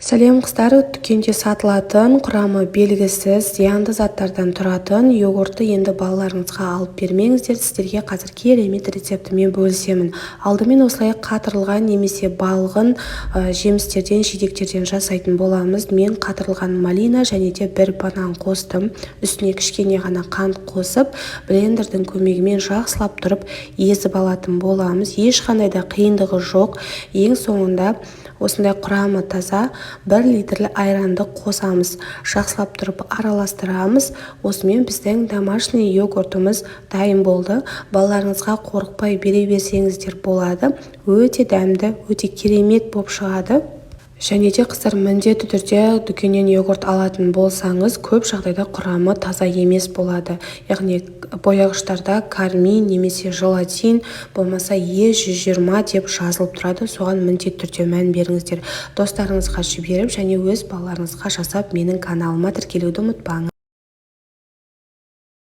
Сәлем қыздар, дүкенде сатылатын, құрамы белгісіз, зиянды заттардан тұратын йогуртты енді балаларыңызға алып бермеңіздер. Сіздерге қазір керемет рецептімен бөлісемін. Алдымен осылай қатырылған немесе балғын жемістерден, жидектерден жасайтын боламыз. Мен қатырылған малина және де бір банан қостым. Үстіне кішкене ғана қант қосып, блендердің көмегімен жақсылап тұрып езіп алатын боламыз. Ешқандай да қиындығы жоқ. Ең соңында осындай құрамы таза 1 литрлі айранды қосамыз. Жақсылап тұрып араластырамыз. Осымен біздің домашний йогуртымыз дайын болды. Балаларыңызға қорықпай бере берсеңіздер болады. Өте дәмді, өте керемет болып шығады. Және де қыздар, міндетті түрде дүкеннен йогурт алатын болсаңыз, көп жағдайда құрамы таза емес болады. Яғни бояғыштарда кармин немесе желатин болмаса E120 деп жазылып тұрады. Соған міндетті түрде мән беріңіздер. Достарыңызға жіберіп және өз балаларыңызға жасап менің каналыма тіркелуді ұмытпаңыз.